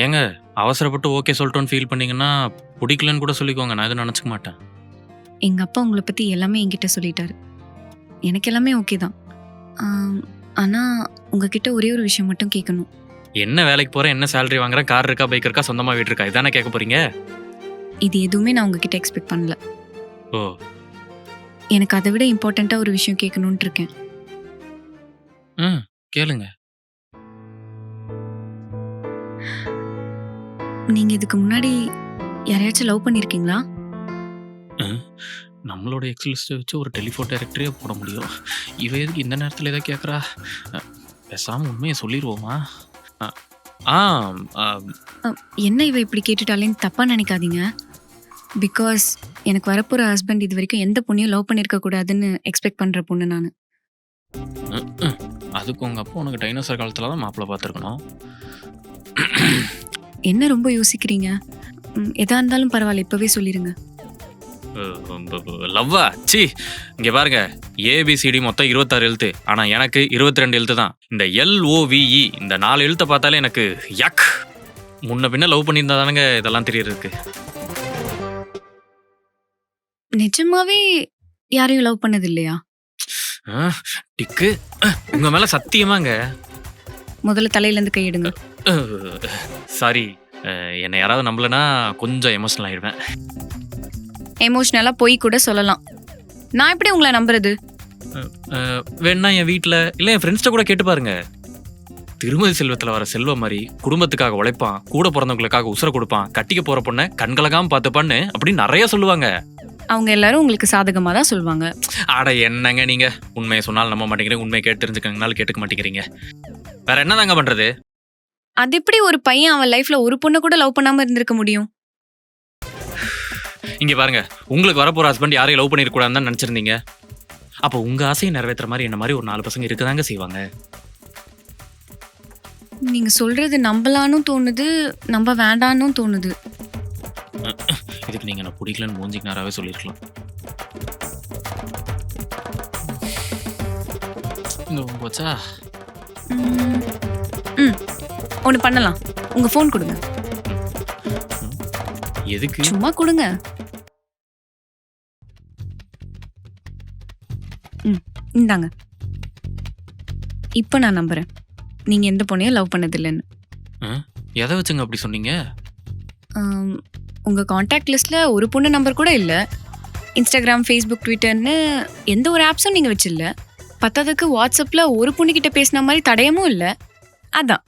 ஏங்க அவசரப்பட்டு okay சொல்லிட்டோன்னு feel பண்ணீங்கன்னா பிடிக்கலன்னு கூட சொல்லிக்கோங்க. நான் எதுவும் நினச்சிக்க மாட்டேன். எங்க அப்பா உங்களை பத்தி எல்லாமே என்கிட்ட சொல்லிட்டாரு. எனக்கு எல்லாமே ஓகே தான். ஆனா உங்ககிட்ட ஒரே ஒரு விஷயம் மட்டும் கேட்கணும். என்ன வேலைக்கு போகிறேன், என்ன சேலரி வாங்குறேன், கார் இருக்கா, பைக் இருக்கா, சொந்தமாக வீடு இருக்கா, இதானே கேட்க போகிறீங்க? இது எதுவுமே நான் உங்ககிட்ட எக்ஸ்பெக்ட் பண்ணல. ஓ, எனக்கு அதை விட இம்பார்ட்டண்ட்டா ஒரு விஷயம் கேட்கணும்னு இருக்கேன். ம், கேளுங்க. நீங்க இதுக்கு முன்னாடி யாரையாச்சும் லவ் பண்ணிருக்கீங்களா? நம்மளோட எக்ஸ் லிஸ்ட்டை வச்சு ஒரு டெலிஃபோன் டைரக்டரே போட முடியும். இவ எதுக்கு இந்த நேரத்தில் எதை கேட்குறா? பேசாமல் உண்மையை சொல்லிடுவோமா? ஆ ஆ, என்ன இவ இப்படி கேட்டுட்டாலேன்னு தப்பா நினைக்காதீங்க. பிகாஸ் எனக்கு வரப்போற ஹஸ்பண்ட் இது வரைக்கும் எந்த பொண்ணையும் லவ் பண்ணிருக்க கூடாதுன்னு எக்ஸ்பெக்ட் பண்ற பொண்ணு நான். ம், ம். அதுக்கு உங்கள் அப்பா உனக்கு டைனோசர் காலத்தில் தான் மாப்பிள்ளை பார்த்துருக்கணும். என்ன ரொம்ப யோசிக்கிறீங்க? எதா இருந்தாலும் பரவாயில்ல, இப்பவே சொல்லிருங்க. லவ்வா? சி, இங்கே பாருங்க, ஏபிசிடி மொத்தம் 26 எழுத்து. ஆனால் எனக்கு 22 எழுத்து தான். இந்த LOVE இந்த 4 எழுத்தை பார்த்தாலே எனக்கு யக். முன்ன பின்ன லவ் பண்ணியிருந்தா தானங்க இதெல்லாம் தெரியறதுக்கு. நிஜமாவே யாரையும் லவ் பண்ணது இல்லையா? டிக்கு, உங்க மேல சத்தியமாங்க. முதல்ல தலையில இருந்து கையிடுங்க. சாரி, என்னை யாராவது நம்பலனா கொஞ்சம் எமோஷனல் ஆயிடுவேன். எமோஷனலா போய் கூட சொல்லலாம். நான் எப்படி உங்களை நம்புறது? வேணா என் வீட்டில் இல்லை என் ஃப்ரெண்ட்ஸ்ட கூட கேட்டு பாருங்க. திருமதி செல்வத்தில் வர செல்வம் மாதிரி குடும்பத்துக்காக உழைப்பான், கூட பிறந்தவங்களுக்காக உசுர கொடுப்பான், கட்டிக்க போற பொண்ணை கண்கலகாம பார்த்துப்பான்னு அப்படின்னு நிறைய சொல்லுவாங்க. அவங்க எல்லாரும் உங்களுக்கு சாதகமா தான் சொல்லுவாங்க. ஆட என்னங்க நீங்க, உண்மையை சொன்னாலும் நம்ப மாட்டேங்கிறீங்க, உண்மையை கேட்டு தெரிஞ்சுக்கனாலும் கேட்டுக்க மாட்டேங்கிறீங்க. வேற என்ன தாங்க பண்றது? அது எப்படி ஒரு பையன் அவன் லைஃப்ல ஒரு பொண்ணை கூட லவ் பண்ணாம இருந்திருக்க முடியும்? இங்க பாருங்க, உங்களுக்கு வரப்போற ஹஸ்பண்ட் யாரையும் லவ் பண்ணிருக்கூடாதுன்னு தான் நினைச்சிருந்தீங்க. அப்போ உங்க ஆசையை நிறைவேற்றுற மாதிரி என்ன மாதிரி ஒரு 4 பசங்க இருக்கதாங்க செய்வாங்க. நீங்க சொல்றது நம்பலானும் தோணுது, நம்ப வேண்டானும் தோணுது. இதுக்கு நீங்க நான் பிடிக்கலன்னு மூஞ்சிக்கு நேராவே சொல்லிருக்கலாம். போச்சா? ஒண்ணு பண்ணலாம். உங்க போன் கொடுங்க. எதுக்கு? சும்மா கொடுங்க. இந்தாங்க. இப்ப நான் நம்புறேன் நீங்க எந்த பொண்ணையும் லவ் பண்ணது இல்லைன்னு. எதை வச்சுங்க அப்படி சொன்னீங்க? உங்க கான்டாக்ட் லிஸ்ட்ல ஒரு பொண்ணு நம்பர் கூட இல்ல. இன்ஸ்டாகிராம், ஃபேஸ்புக், ட்விட்டர்னு எந்த ஒரு ஆப்ஸும் நீங்க வச்சில்ல. பத்தாததுக்கு வாட்ஸ்அப்ல ஒரு பொண்ணுகிட்ட பேசின மாதிரி தடயமும் இல்ல. அதான்